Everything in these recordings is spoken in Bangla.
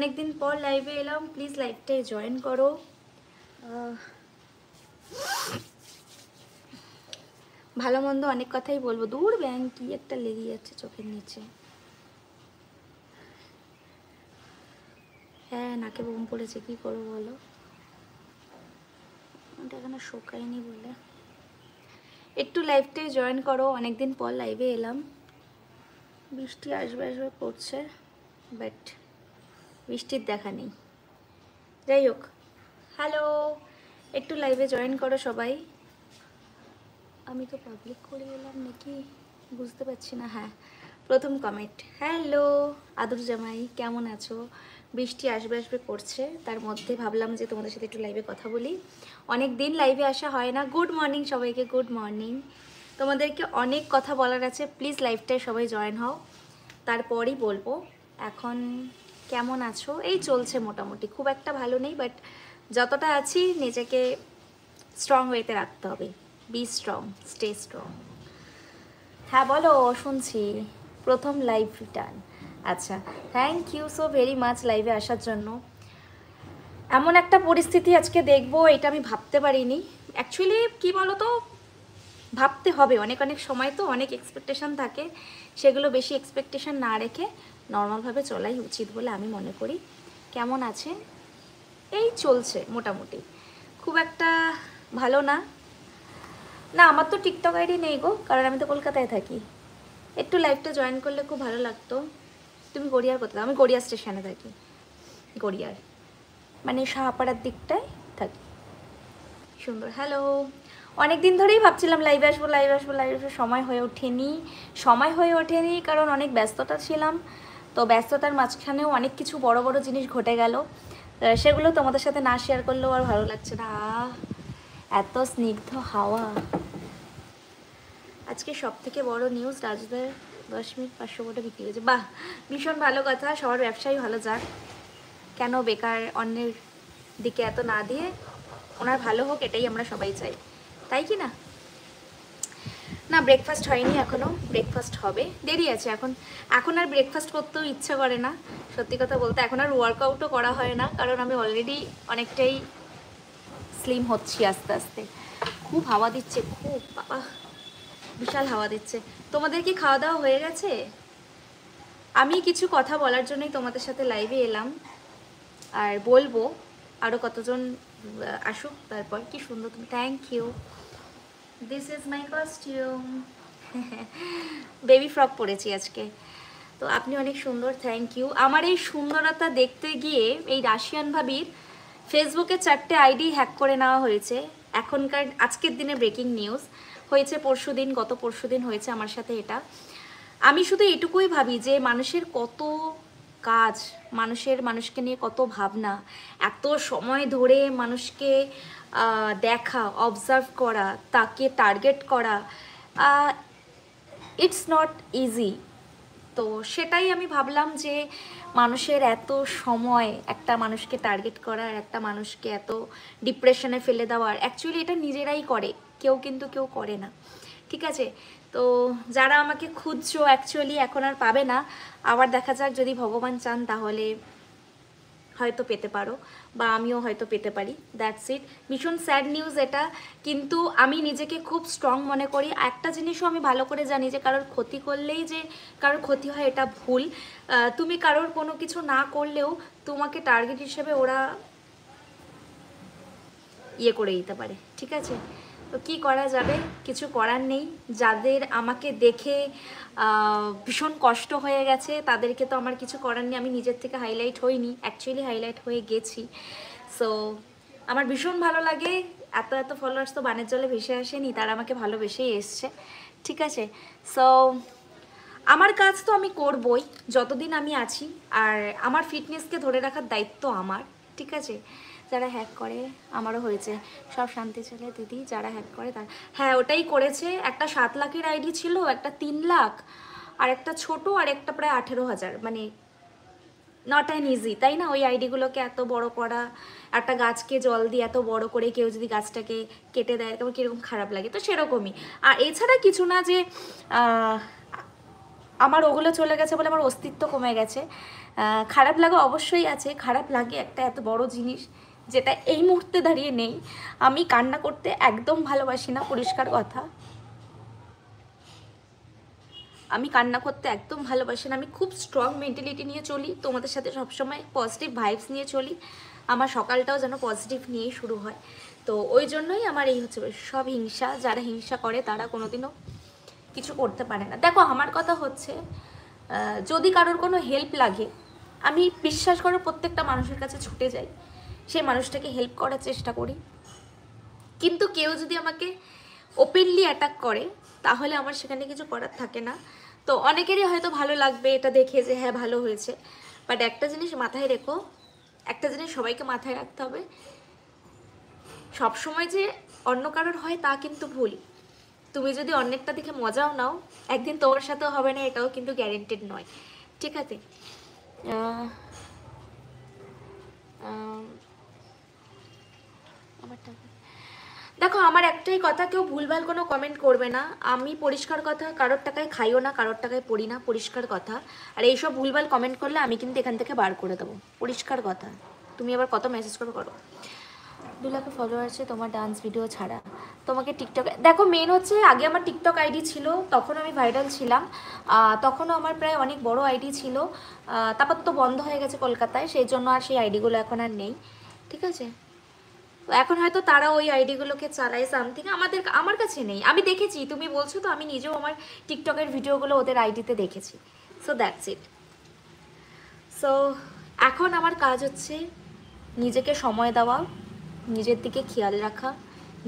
অনেকদিন পর লাইভে এলাম, প্লিজ লাইভটায় জয়েন করো। ভালো মন্দ অনেক কথাই বলবো। দূর ব্যাং কি একটা লেগে যাচ্ছে চোখের নিচে। হ্যাঁ, নাকে বোম পড়েছে, কি করবো বলো? ওটা এখনো শোকায়নি বলে। একটু লাইভটায় জয়েন করো, অনেকদিন পর লাইভে এলাম। বৃষ্টি আসবে আসবে পড়ছে, বাট বৃষ্টির দেখা নেই। যাই হোক, হ্যালো, একটু লাইভে জয়েন করো সবাই। আমি তো পাবলিক করে এলাম নাকি বুঝতে পারছি না। হ্যাঁ, প্রথম কমেন্ট, হ্যালো আদর জামাই, কেমন আছো? বৃষ্টি আসবে আসবে করছে, তার মধ্যে ভাবলাম যে তোমাদের সাথে একটু লাইভে কথা বলি। অনেক দিন লাইভে আসা হয় না। গুড মর্নিং সবাইকে, গুড মর্নিং। তোমাদেরকে অনেক কথা বলার আছে, প্লিজ লাইভটায় সবাই জয়েন হও, তারপরই বলবো। এখন কেমন আছো? এই চলছে মোটামুটি, খুব একটা ভালো নেই, বাট যতটা আছি নিজেকে স্ট্রং ওয়েতে রাখতে হবে। Be strong, stay strong. হ্যাঁ বলো, শুনছি। প্রথম লাইভ রিটার্ন, আচ্ছা, thank you so very much লাইভে আসার জন্য। এমন একটা পরিস্থিতি আজকে দেখবো, এটা আমি ভাবতে পারিনি। অ্যাকচুয়ালি কি বলো তো, ভাবতে হবে, অনেক অনেক সময় তো অনেক এক্সপেকটেশন থাকে, সেগুলো বেশি এক্সপেকটেশন না রেখে নর্মালভাবে চলাই উচিত বলে আমি মনে করি। কেমন আছে? এই চলছে মোটামুটি, খুব একটা ভালো না। না, আমার তো টিকটক আইডি নেই গো, কারণ আমি তো কলকাতায় থাকি। একটু লাইভটা জয়েন করলে খুব ভালো লাগতো। তুমি গড়িয়ার কোথায়? আমি গড়িয়া স্টেশনে থাকি, গড়িয়ার মানে শাহপাড়ার দিকটায় থাকি। সুন্দর, হ্যালো। অনেক দিন ধরেই ভাবছিলাম লাইভে আসবো, লাইভে আসবো, লাইভে আসবো, সময় হয়ে ওঠেনি কারণ অনেক ব্যস্ততা ছিলাম। তো ব্যস্ততার মাঝখানেও অনেক কিছু বড় বড় জিনিস ঘটে গেল, সেগুলো তোমাদের সাথে না শেয়ার করলেও আর ভালো লাগছে না। এত স্নিগ্ধ হাওয়া। আজকে সব থেকে বড় নিউজ, রাজুদার 10 মিনিট 500 কোটি বিক্রি হয়েছে। বাহ, ভীষণ ভালো কথা, সবার ব্যবসায়ী ভালো যাক। কেন বেকার অন্যের দিকে এত না দিয়ে ওনার ভালো হোক, এটাই আমরা সবাই চাই, তাই কি না? না, ব্রেকফাস্ট হয়নি এখনও, ব্রেকফাস্ট হবে, দেরি আছে এখন। এখন আর ব্রেকফাস্ট করতেও ইচ্ছা করে না, সত্যি কথা বলতে। এখন আর ওয়ার্কআউটও করা হয় না, কারণ আমি অলরেডি অনেকটাই স্লিম হচ্ছি আস্তে আস্তে। খুব হাওয়া দিচ্ছে, খুব, বাবা বিশাল হাওয়া দিচ্ছে। তোমাদের কি খাওয়া দাওয়া হয়ে গেছে? আমি কিছু কথা বলার জন্যই তোমাদের সাথে লাইভে এলাম, আর বলবো আরও কতজন আসুক তারপর। কি সুন্দর তুমি, thank you. This is my costume. Baby frock পরেছি আজকে, তো আপনি অনেক সুন্দর, থ্যাংক ইউ। আমার এই সুন্দরতা দেখতে গিয়ে এই রাশিয়ান ভাবির ফেসবুকে 4টে আইডি হ্যাক করে নেওয়া হয়েছে। এখনকার আজকের দিনে ব্রেকিং নিউজ হয়েছে, পরশুদিন, গত পরশুদিন হয়েছে আমার সাথে এটা। আমি শুধু এটুকুই ভাবি যে মানুষের কত কাজ, মানুষকে নিয়ে কত ভাবনা, এত সময় ধরে মানুষকে দেখা, অবজার্ভ করা, তাকে টার্গেট করা, ইটস নট ইজি। তো সেটাই আমি ভাবলাম যে মানুষের এত সময় একটা মানুষকে টার্গেট করার, একটা মানুষকে এত ডিপ্রেশনে ফেলে দেওয়ার, অ্যাকচুয়ালি এটা নিজেরাই করে, কেউ করে না, ঠিক আছে? তো যারা আমাকে খুঁজছো অ্যাকচুয়ালি এখন আর পাবে না, আবার দেখা যাক, যদি ভগবান চান তাহলে হয়তো পেতে পারো, বা আমিও হয়তো পেতে পারি, দ্যাটস ইট। ভীষণ স্যাড নিউজ এটা, কিন্তু আমি নিজেকে খুব স্ট্রং মনে করি। একটা জিনিসও আমি ভালো করে জানি যে কারোর ক্ষতি করলেই যে কারোর ক্ষতি হয় এটা ভুল। তুমি কারোর কোনো কিছু না করলেও তোমাকে টার্গেট হিসেবে ওরা ইয়ে করে দিতে পারে, ঠিক আছে? তো কী করা যাবে, কিছু করার নেই। যাদের আমাকে দেখে ভীষণ কষ্ট হয়ে গেছে তাদেরকে তো আমার কিছু করার নেই। আমি নিজের থেকে হাইলাইট হইনি, অ্যাকচুয়ালি হাইলাইট হয়ে গেছি। সো আমার ভীষণ ভালো লাগে, এত এত ফলোয়ার্স তো বানের জলে ভেসে আসেনি, তারা আমাকে ভালোবেসেই এসছে, ঠিক আছে? সো আমার কাজ তো আমি করবই যতদিন আমি আছি, আর আমার ফিটনেসকে ধরে রাখার দায়িত্ব আমার, ঠিক আছে? যারা হ্যাক করে, আমারও হয়েছে, সব শান্তি ছেলে দিদি, যারা হ্যাক করে তার, হ্যাঁ ওটাই করেছে। একটা 7 লাখের আইডি ছিল, একটা 3 লাখ, আর একটা ছোট, আর একটা প্রায় 18,000, মানে নট অ্যান ইজি, তাই না? ওই আইডিগুলোকে এত বড় করা, একটা গাছকে জল দিয়ে এত বড় করে কেউ যদি গাছটাকে কেটে দেয় তখন কীরকম খারাপ লাগে, তো সেরকমই। আর এছাড়া কিছু না, যে আমার ওগুলো চলে গেছে বলে আমার অস্তিত্ব কমে গেছে। খারাপ লাগা অবশ্যই আছে, খারাপ লাগে একটা এত বড় জিনিস যেটা এই মুহূর্তে দাঁড়িয়ে নেই। আমি কান্না করতে একদম ভালোবাসি না, পরিষ্কার কথা। আমি কান্না করতে একদম ভালোবাসি না। আমি খুব স্ট্রং মেন্টালিটি নিয়ে চলি, তোমাদের সাথে সবসময় পজিটিভ ভাইবস নিয়ে চলি। আমার সকালটাও যেন পজিটিভ নিয়েই শুরু হয়। তো ওই জন্যই আমার এই হচ্ছে সব হিংসা। যারা হিংসা করে তারা কোনোদিনও কিছু করতে পারে না। দেখো আমার কথা হচ্ছে, যদি কারোর কোনো হেল্প লাগে, আমি বিশ্বাস করো প্রত্যেকটা মানুষের কাছে ছুটে যাই, সেই মানুষটাকে হেল্প করার চেষ্টা করি। কিন্তু কেউ যদি আমাকে ওপেনলি অ্যাটাক করে তাহলে আমার সেখানে কিছু করার থাকে না। তো অনেকেরই হয়তো ভালো লাগবে এটা দেখে যে হ্যাঁ ভালো হয়েছে, বাট একটা জিনিস মাথায় রেখো, একটা জিনিস সবাইকে মাথায় রাখতে হবে, সবসময় যে অন্য কারোর হয় তা কিন্তু ভুল। তুমি যদি অন্যেরটা দেখে মজাও নাও, একদিন তোমার সাথেও হবে না, এটাও কিন্তু গ্যারেন্টেড নয়, ঠিক আছে? দেখো আমার একটাই কথা, কেউ ভুলভাল কোনো কমেন্ট করবে না। আমি পরিষ্কার কথা, কারোর টাকায় খাইও না, কারোর টাকায় পড়ি না, পরিষ্কার কথা। আর এইসব ভুলভাল কমেন্ট করলে আমি কিন্তু এখান থেকে বার করে দেবো, পরিষ্কার কথা। তুমি আবার কত মেসেজ করো করো। 2 লাখ ফলোয়ার আছে তোমার ডান্স ভিডিও ছাড়া, তোমাকে টিকটক, দেখো মেন হচ্ছে আগে আমার টিকটক আইডি ছিল, তখন আমি ভাইরাল ছিলাম, তখনও আমার প্রায় অনেক বড় আইডি ছিল। তারপর তো বন্ধ হয়ে গেছে কলকাতায়, সেই জন্য আর সেই আইডিগুলো এখন আর নেই, ঠিক আছে? তো এখন হয়তো তারা ওই আইডিগুলোকে চালায় সামথিং, আমার কাছে নেই। আমি দেখেছি, তুমি বলছো তো, আমি নিজেও আমার টিকটকের ভিডিওগুলো ওদের আইডিতে দেখেছি। So that's it. সো এখন আমার কাজ হচ্ছে নিজেকে সময় দেওয়া, নিজের দিকে খেয়াল রাখা,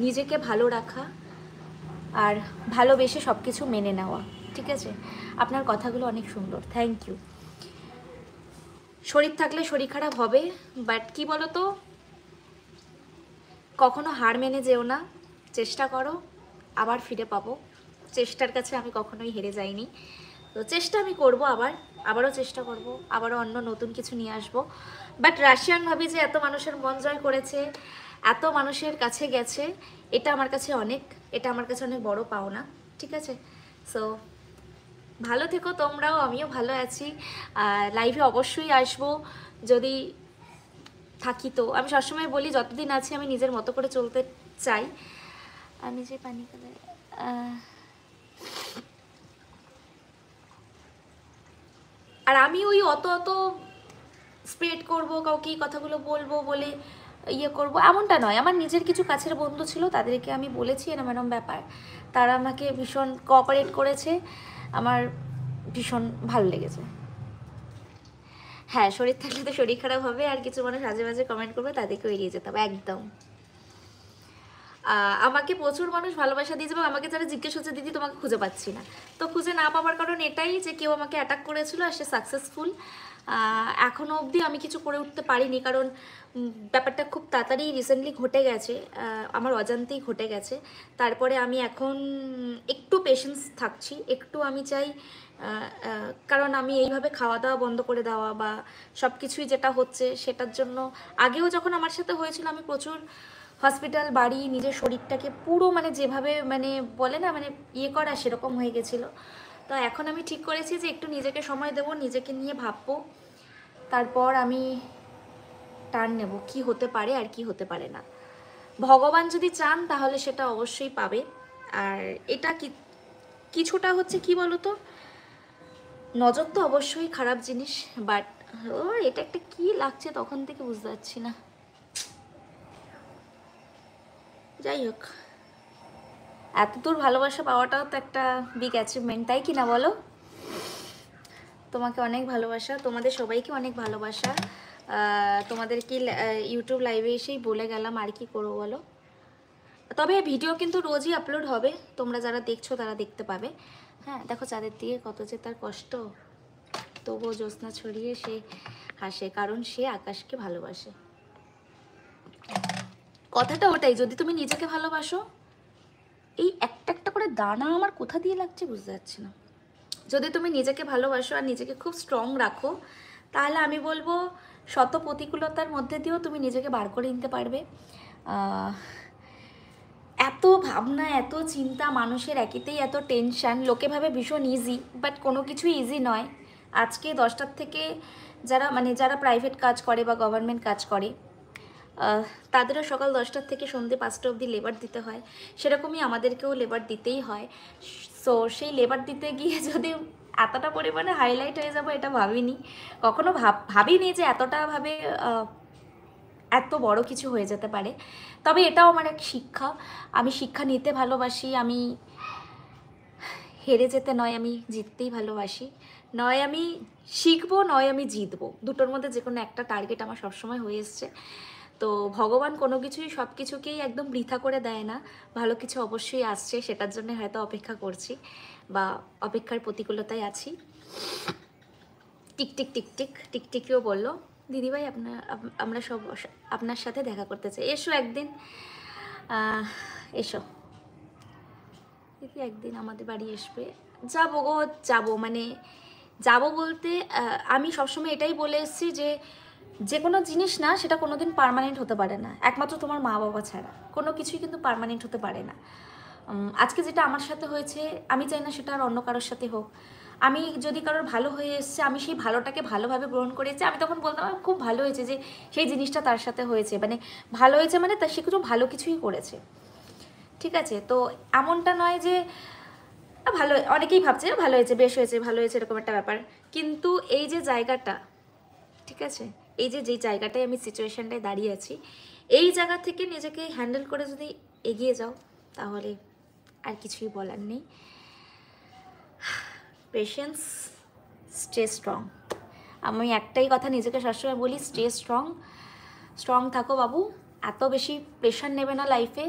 নিজেকে ভালো রাখা, আর ভালোবেসে সব কিছু মেনে নেওয়া, ঠিক আছে? আপনার কথাগুলো অনেক সুন্দর, থ্যাংক ইউ। শরীর থাকলে শরীর খারাপ হবে, বাট কি বলো তো, কখনো হার মেনে যেও না, চেষ্টা করো, আবার ফিরে পাবো। চেষ্টার কাছে আমি কখনোই হেরে যাইনি। তো চেষ্টা আমি করব, আবারও চেষ্টা করব, আবারও অন্য নতুন কিছু নিয়ে আসবো। বাট রাশিয়ান ভাবি যে এত মানুষের মন জয় করেছে, এত মানুষের কাছে গেছে, এটা আমার কাছে অনেক বড় পাওনা, ঠিক আছে? সো ভালো থেকো তোমরাও, আমিও ভালো আছি। লাইভে অবশ্যই আসবো যদি থাকি। তো আমি সবসময় বলি যতদিন আছি আমি নিজের মতো করে চলতে চাই। আমি যে পানি কালার, আর আমি ওই অত স্প্রেড করব, কাউকে এই কথাগুলো বলবো বলে ইয়ে করব এমনটা নয়। আমার নিজের কিছু কাছের বন্ধু ছিল, তাদেরকে আমি বলেছি এরম এরম ব্যাপার, তারা আমাকে ভীষণ কোঅপারেট করেছে, আমার ভীষণ ভালো লেগেছে। হ্যাঁ, শরীর থাকলে তো শরীর খারাপ হবে, আর কিছু মানুষ আজে বাজে কমেন্ট করবে, তাদেরকেও এড়িয়ে যেতে হবে একদম। আমাকে প্রচুর মানুষ ভালোবাসা দিয়েছে, এবং আমাকে যারা জিজ্ঞেস হচ্ছে দিদি তোমাকে খুঁজে পাচ্ছি না, তো খুঁজে না পাওয়ার কারণ এটাই যে কেউ আমাকে অ্যাটাক করেছিল আর সে সাকসেসফুল। এখনও অবধি আমি কিছু করে উঠতে পারিনি, কারণ ব্যাপারটা খুব তাড়াতাড়ি রিসেন্টলি ঘটে গেছে, আমার অজান্তেই ঘটে গেছে। তারপরে আমি এখন একটু পেশেন্স থাকছি, একটু আমি চাই, কারণ আমি এইভাবে খাওয়া দাওয়া বন্ধ করে দেওয়া বা সব কিছুই যেটা হচ্ছে সেটার জন্য, আগেও যখন আমার সাথে হয়েছিল আমি প্রচুর হসপিটাল, বাড়ি, নিজের শরীরটাকে পুরো মানে যেভাবে মানে বলে না মানে ইয়ে করা, সেরকম হয়ে গেছিলো। তো এখন আমি ঠিক করেছি যে একটু নিজেকে সময় দেবো, নিজেকে নিয়ে ভাববো, তারপর আমি টার্ন নেব কি হতে পারে আর কি হতে পারে না। ভগবান যদি চান তাহলে সেটা অবশ্যই পাবে। আর এটা কিছুটা হচ্ছে কি বলতো, নজর তো অবশ্যই খারাপ জিনিস, বাট এটা একটা কি লাগছে তখন থেকে বুঝতে পারছি না। যাই হোক, এত দূর ভালোবাসা পাওয়াটাও তো একটা বিগ অ্যাচিভমেন্ট, তাই কি না বলো? তোমাকে অনেক ভালোবাসা, তোমাদের সবাইকে অনেক ভালোবাসা। তোমাদের কি ইউটিউব লাইভে এসেই বলে গেলাম, আর কি করবো বলো। তবে ভিডিও কিন্তু রোজই আপলোড হবে, তোমরা যারা দেখছো তারা দেখতে পাবে। হ্যাঁ, দেখো চাঁদের দিকে কত যে তার কষ্ট, তবুও জ্যোৎস্না ছড়িয়ে সে হাসে, কারণ সে আকাশকে ভালোবাসে। কথাটা ওটাই, যদি তুমি নিজেকে ভালোবাসো, এই একটা একটা করে দানা আমার কোথা দিয়ে লাগছে বুঝতে পারছি না, যদি তুমি নিজেকে ভালোবাসো আর নিজেকে খুব স্ট্রং রাখো, তাহলে আমি বলবো শত প্রতিকূলতার মধ্যে দিয়েও তুমি নিজেকে বার করে নিতে পারবে। এত ভাবনা, এত চিন্তা, মানুষের একেতেই এত টেনশান, লোকে ভাবে ভীষণ ইজি, বাট কোনো কিছুই ইজি নয়। আজকে 10টার থেকে যারা প্রাইভেট কাজ করে বা গভর্নমেন্ট কাজ করে, তাদেরও সকাল 10টার থেকে সন্ধ্যে 5টা অবধি লেবার দিতে হয়, সেরকমই আমাদেরকেও লেবার দিতেই হয়। সো সেই লেবার দিতে গিয়ে যদি এতটা পরিমাণে হাইলাইট হয়ে যাবো এটা ভাবিনি, কখনো ভাবিনি যে এতটাভাবে এত বড় কিছু হয়ে যেতে পারে। তবে এটাও আমার এক শিক্ষা, আমি শিক্ষা নিতে ভালোবাসি, আমি হেরে যেতে নয়, আমি জিততেই ভালোবাসি। নয় আমি শিখবো, নয় আমি জিতবো, দুটোর মধ্যে যে কোনো একটা টার্গেট আমার সবসময় হয়ে এসছে। তো ভগবান কোনো কিছুই সব কিছুকেই একদম বৃথা করে দেয় না, ভালো কিছু অবশ্যই আসছে, সেটার জন্য হয়তো অপেক্ষা করছি বা অপেক্ষার প্রতিকূলতায় আছি। টিকটিক টিকটিক টিকটিকিও বললো, দিদিভাই আমরা সব আপনার সাথে দেখা করতে চাই, এসো একদিন, এসো দিদি একদিন আমাদের বাড়ি আসবে। যাবো গো, যাবো, যাবো বলতে আমি সবসময় এটাই বলে এসেছি যে যে কোনো জিনিস না সেটা কোনো দিন পার্মানেন্ট হতে পারে না, একমাত্র তোমার মা বাবা ছাড়া কোনো কিছুই কিন্তু পার্মানেন্ট হতে পারে না। আজকে যেটা আমার সাথে হয়েছে আমি চাই না সেটা আর অন্য কারোর সাথে হোক। আমি যদি কারোর ভালো হয়ে এসছে, আমি সেই ভালোটাকে ভালোভাবে গ্রহণ করেছি, আমি তখন বলতাম খুব ভালো হয়েছে যে সেই জিনিসটা তার সাথে হয়েছে, ভালো হয়েছে তার সে কিছু ভালো কিছুই করেছে, ঠিক আছে। তো এমনটা নয় যে ভালো, অনেকেই ভাবছে ভালো হয়েছে, বেশ হয়েছে, ভালো হয়েছে, এরকম একটা ব্যাপার। কিন্তু এই যে জায়গাটা, ঠিক আছে, এই যে জায়গাটায় আমি সিচুয়েশানটায় দাঁড়িয়ে আছি, এই জায়গা থেকে নিজেকে হ্যান্ডেল করে যদি এগিয়ে যাও তাহলে আর কিছুই বলার নেই। Patience, stay strong. আমি একটাই কথা নিজেকে সবসময় বলি, স্টে স্ট্রং, স্ট্রং থাকো বাবু, এত বেশি প্রেশার নেবে না লাইফে।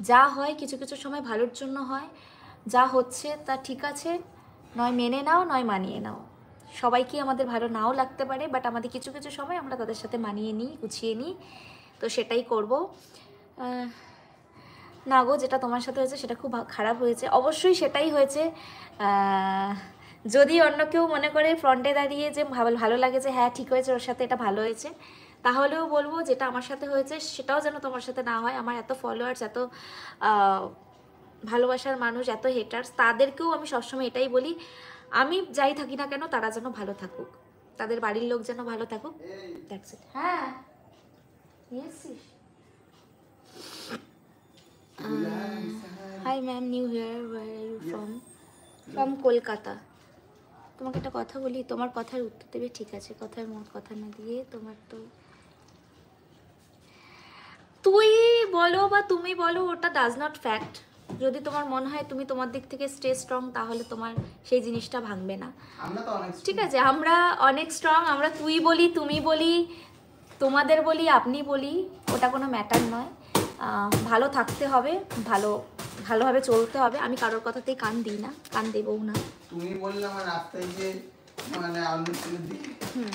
যা হয় কিছু কিছু সময় ভালোর জন্য হয়, যা হচ্ছে তা ঠিক আছে, নয় মেনে নাও নয় মানিয়ে নাও। সবাইকে আমাদের ভালো নাও লাগতে পারে, বাট আমাদের কিছু কিছু সময় আমরা তাদের সাথে মানিয়ে নিই, গুছিয়ে নিই, তো সেটাই করব। না গো, যেটা তোমার সাথে হয়েছে সেটা খুব খারাপ হয়েছে, অবশ্যই সেটাই হয়েছে। যদি অন্য কেউ মনে করে ফ্রন্টে দাঁড়িয়ে যে ভালো লাগে যে হ্যাঁ ঠিক হয়েছে, ওর সাথে এটা ভালো হয়েছে, তাহলেও বলবো যেটা আমার সাথে হয়েছে সেটাও যেন তোমার সাথে না হয়। আমার এত ফলোয়ার্স, এত ভালোবাসার মানুষ, এত হেটার্স, তাদেরকেও আমি সবসময় এটাই বলি, আমি যাই থাকি না কেন তারা যেন ভালো থাকুক, তাদের বাড়ির লোক যেন ভালো থাকুক, দ্যাটস ইট। হ্যাঁ, hi ma'am, new here, where are you from? From Kolkata. তোমাকে একটা কথা বলি, তোমার কথার উত্তর দেবে, ঠিক আছে, কথার মোট কথা না দিয়ে, তোমার তো তুই বলো বা তুমি বলো, ওটা ডাজ নট ফ্যাক্ট। যদি তোমার মনে হয় তুমি তোমার দিক থেকে স্টে স্ট্রং, তাহলে তোমার সেই জিনিসটা ভাঙবে না, ঠিক আছে। আমরা অনেক স্ট্রং, আমরা তুই বলি, তুমি বলি, তোমাদের বলি, আপনি বলি, ওটা কোনো ম্যাটার নয়। ভালো থাকতে হবে, ভালোভাবে চলতে হবে। আমি কারোর কথাতেই কান দিই না, কান দেবও না। তুমি বললে আমার রাস্তায় যে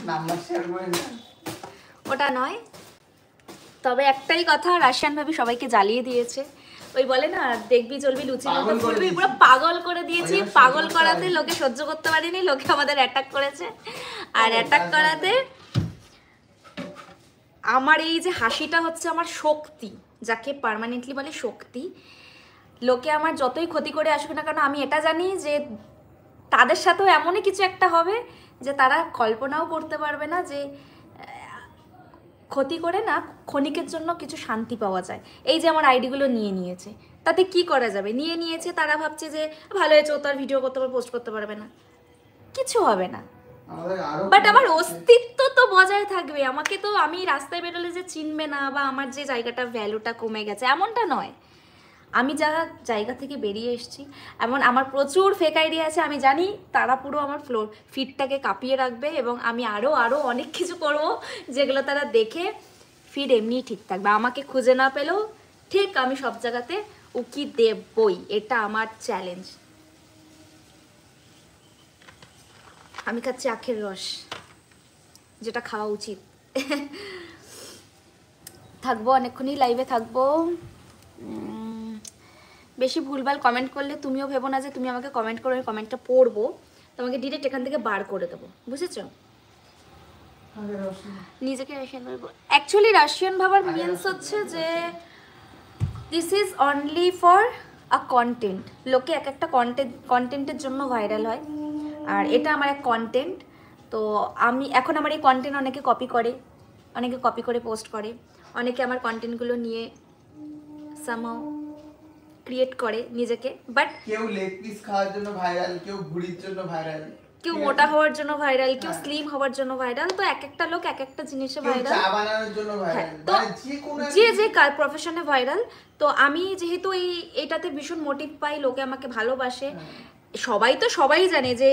নাম্বার শেয়ার করে না, ওটা নয়। তবে একটাই কথা, রাশিয়ান ভাবি সবাইকে জ্বালিয়ে দিয়েছে, ওই বলে না দেখবি চলবি লুচির মতো ফুলবি, পুরো পাগল করে দিয়েছি। পাগল করাতে লোকে সহ্য করতে পারেনি, লোকে আমাদের অ্যাটাক করেছে, আর অ্যাটাক করাতে আমার এই যে হাসিটা হচ্ছে আমার শক্তি, যাকে পার্মানেন্টলি বলে শক্তি। লোকে আমার যতই ক্ষতি করে আসুক না কেন, আমি এটা জানি যে তাদের সাথেও এমনই কিছু একটা হবে যে তারা কল্পনাও করতে পারবে না যে ক্ষতি করে না ক্ষণিকের জন্য কিছু শান্তি পাওয়া যায়। এই যে আমার আইডিগুলো নিয়ে নিয়েছে, তাতে কি করা যাবে, নিয়ে নিয়েছে, তারা ভাবছে যে ভালো হয়েছে, ও তো আর ভিডিও করতে পারবে, পোস্ট করতে পারবে না, কিছু হবে না, বাট আমার অস্তিত্ব তো বজায় থাকবে। আমাকে তো, আমি রাস্তায় বেরোলে যে চিনবে না বা আমার যে জায়গাটা ভ্যালুটা কমে গেছে এমনটা নয়। আমি যারা জায়গা থেকে বেরিয়ে এসেছি, এমন আমার প্রচুর ফেক আইডিয়া আছে, আমি জানি তারা পুরো আমার ফিডটাকে কাঁপিয়ে রাখবে, এবং আমি আরও অনেক কিছু করব যেগুলো তারা দেখে ফিড এমনিই ঠিক থাকবে। আমাকে খুঁজে না পেলেও ঠিক আমি সব জায়গাতে উকি দেবই, এটা আমার চ্যালেঞ্জ। আমি খাচ্ছি আখের রস, যেটা খাওয়া উচিত। থাকবো অনেকক্ষণই লাইভে থাকবো। বেশি ভুলভাল কমেন্ট করলে তুমিও ভেবো না যে তুমি আমাকে কমেন্ট করো, কমেন্টটা পড়বো, তোমাকে ডিরেক্ট এখান থেকে বার করে দেবো, বুঝেছো? নিজেকে রাশিয়ান বলবো, অ্যাকচুয়ালি রাশিয়ান ভাবার মিনস হচ্ছে যে this is only for a content. লোকে এক একটা কন্টেন্টের জন্য ভাইরাল হয়, আর এটা আমার এক কন্টেন্ট। তো আমি এখন আমার এই কন্টেন্ট অনেকে কপি করে পোস্ট করে, অনেকে আমার কন্টেন্টগুলো নিয়ে সামহাউ ক্রিয়েট করে নিজেকে। বাট কেউ লেগ পিস খাওয়ার জন্য ভাইরাল, কেউ ভুড়ির জন্য ভাইরাল, কেউ মোটা হওয়ার জন্য ভাইরাল, কেউ স্লিম হওয়ার জন্য ভাইরাল। তো এক একটা লোক এক একটা জিনিসে কেউ ভাইরাল, চা বানানোর জন্য ভাইরাল, তো মানে যে কোনো যে যে প্রফেশনে ভাইরাল। তো আমি যেহেতু এটাতে ভীষণ মোটিভ পাই, লোকে আমাকে ভালোবাসে, সবাই জানে যে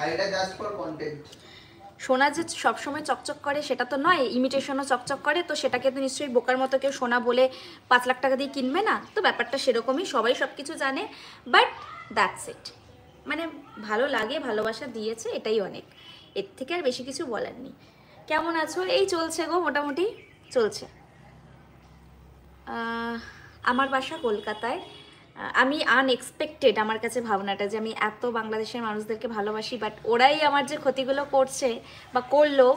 আর এটা জাস্ট ফর কন্টেন্ট। সোনা যে সবসময় চকচক করে সেটা তো নয়, ইমিটেশনও চকচক করে। তো সেটাকে তো নিশ্চয়ই বোকার মতো কেউ সোনা বলে 5 লাখ টাকা দিয়ে কিনবে না। তো ব্যাপারটা সেরকমই, সবাই সব কিছু জানে। বাট দ্যাটস ইট, মানে ভালো লাগে, ভালোবাসা দিয়েছে, এটাই অনেক। এর থেকে আর বেশি কিছু বলার নেই। কেমন আছো? এই চলছে গো, মোটামুটি চলছে। আমার বাসা কলকাতায়। আমি আনএক্সপেক্টেড আমার কাছে ভাবনাটা, যে আমি এত বাংলাদেশের মানুষদেরকে ভালোবাসি, বাট ওরাই আমার যে ক্ষতিগুলো করছে বা করলো,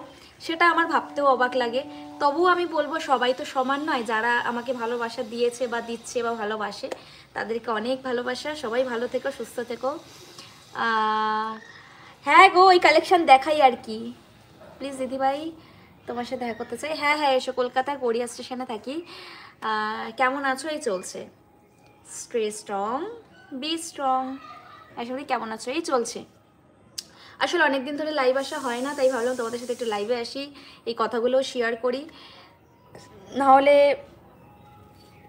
সেটা আমার ভাবতেও অবাক লাগে। তবুও আমি বলবো সবাই তো সমান নয়। যারা আমাকে ভালোবাসা দিয়েছে বা দিচ্ছে বা ভালোবাসে, তাদেরকে অনেক ভালোবাসা। সবাই ভালো থেকো, সুস্থ থেকো। হ্যাঁ গো, ওই কালেকশন দেখাই আর কি। প্লিজ দিদিভাই, তোমার সাথে দেখা করতে চাই। হ্যাঁ হ্যাঁ, এসো, কলকাতায় গড়িয়া স্টেশনে থাকি। কেমন আছো? এই চলছে। Stay strong, be strong. আসলে কেমন আছো? এই চলছে। আসলে অনেকদিন ধরে লাইভ আসা হয় না, তাই ভাবলাম তোমাদের সাথে একটু লাইভে আসি, এই কথাগুলো শেয়ার করি। নাহলে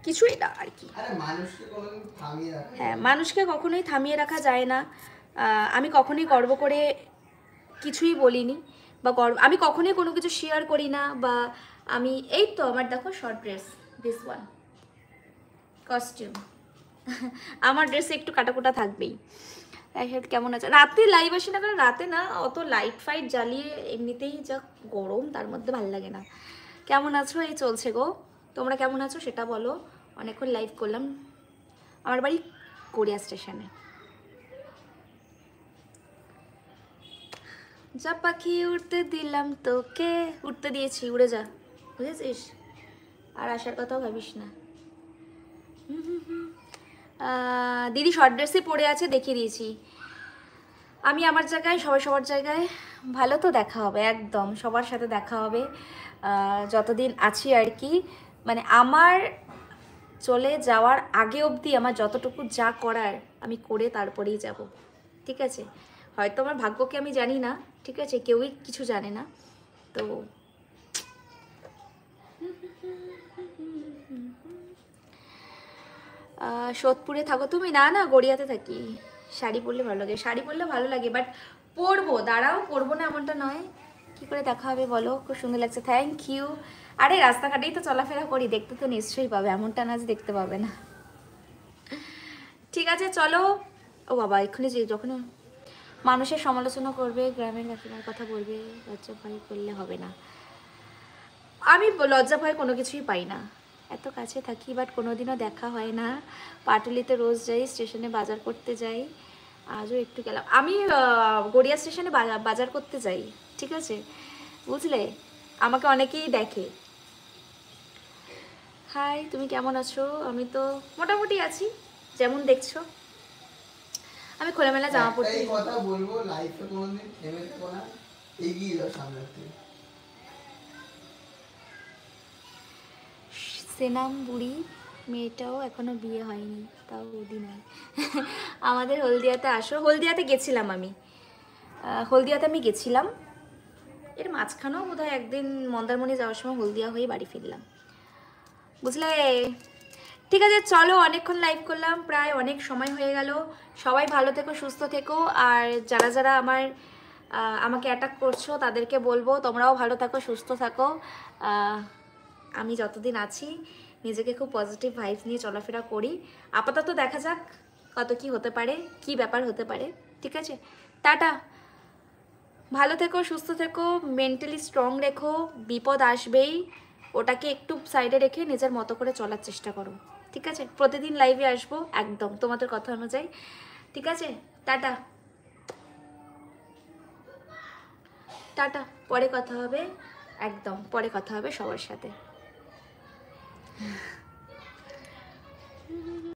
কিছুই না আর কি। হ্যাঁ, মানুষকে কখনোই থামিয়ে রাখা যায় না। আমি কখনোই গর্ব করে কিছুই বলিনি, বা আমি কখনোই কোনো কিছু শেয়ার করি না। বা আমি এই তো আমার দেখো short dress, this one costume. আমার ড্রেসে একটু কাটাকুটা থাকবেই। কেমন আছে? রাতে লাইভ আসি না, কারণ রাতে না অত লাইট ফাইট জ্বালিয়ে, এমনিতেই যা গরম, তার মধ্যে ভালো লাগে না। কেমন আছো? এই চলছে গো। তোমরা কেমন আছো সেটা বলো। অনেকক্ষণ লাইভ করলাম। আমার বাড়ি গড়িয়া স্টেশনে। যা পাখি উড়তে দিলাম তোকে, উঠতে দিয়েছি, উড়ে যা, বুঝেছিস? আর আসার কথাও ভাবিস না। দিদি শর্ট ড্রেসে পরে আছে, দেখিয়ে দিয়েছি। আমি আমার জায়গায়, সবাই সবার জায়গায়। ভালো তো দেখা হবে, একদম সবার সাথে দেখা হবে যতদিন আছি আর কি। মানে আমার চলে যাওয়ার আগে অবধি আমার যতটুকু যা করার আমি করে তারপরেই যাব, ঠিক আছে? হয়তো আমার ভাগ্যকে আমি জানি না, ঠিক আছে? কেউই কিছু জানে না। তো সোদপুরে থাকো তুমি? না না, গড়িয়াতে থাকি। শাড়ি পরলে ভালো লাগে, শাড়ি পরলে ভালো লাগে, বাট পরবো, দাঁড়াও, পরবো না এমনটা নয়। কি করে দেখা হবে বলো? খুব সুন্দর লাগছে, থ্যাংক ইউ। আরে রাস্তাঘাটেই তো চলাফেরা করি, দেখতে তো নিশ্চয়ই পাবে, এমনটা না যে দেখতে পাবে না। ঠিক আছে চলো। ও বাবা, এক্ষুনি যে যখন মানুষের সমালোচনা করবে, গ্রামের কাকিমার কথা বলবে, লজ্জা ভয় করলে হবে না। আমি লজ্জা ভয় কোনো কিছুই পাই না। এত কাছে থাকি, বাট কোনোদিনও দেখা হয় না। পাটুলিতে রোজ যাই, স্টেশনে বাজার করতে যাই, আজও একটু গেলাম। আমি গড়িয়া স্টেশনে বাজার করতে যাই, ঠিক আছে? বুঝলে, আমাকে অনেকেই দেখে। হাই, তুমি কেমন আছো? আমি তো মোটামুটি আছি, যেমন দেখছো। আমি খোলামেলা জামা পরতে কথা বলবো, লাইফে কোনোদিন থেমে থেকো না, এগিয়ে যাও সামনে থেকে। সেনাম বুড়ি মেয়েটাও এখনো বিয়ে হয়নি, তাও বৌদি নয়। আমাদের হলদিয়াতে আসো। হলদিয়াতে গেছিলাম আমি, গেছিলাম। এর মাঝখানেও বোধহয় একদিন মন্দারমণি যাওয়ার সময় হলদিয়া হয়ে বাড়ি ফিরলাম, বুঝলে? ঠিক আছে চলো, অনেকক্ষণ লাইভ করলাম, প্রায় অনেক সময় হয়ে গেল। সবাই ভালো থেকো, সুস্থ থেকো। আর যারা যারা আমাকে অ্যাটাক করছো, তাদেরকে বলবো তোমরাও ভালো থাকো, সুস্থ থাকো। আমি যতদিন আছি নিজেকে খুব পজিটিভ ভাইবস নিয়ে চলাফেরা করি। আপাতত দেখা যাক কত কি হতে পারে, কি ব্যাপার হতে পারে, ঠিক আছে? টাটা, ভালো থেকো, সুস্থ থেকো, মেন্টালি স্ট্রং রেখো। বিপদ আসবেই, ওটাকে একটু সাইডে রেখে নিজের মতো করে চলার চেষ্টা করো, ঠিক আছে? প্রতিদিন লাইভে আসবো একদম তোমাদের কথা অনুযায়ী, ঠিক আছে? টাটা টাটা, পরে কথা হবে, একদম পরে কথা হবে সবার সাথে।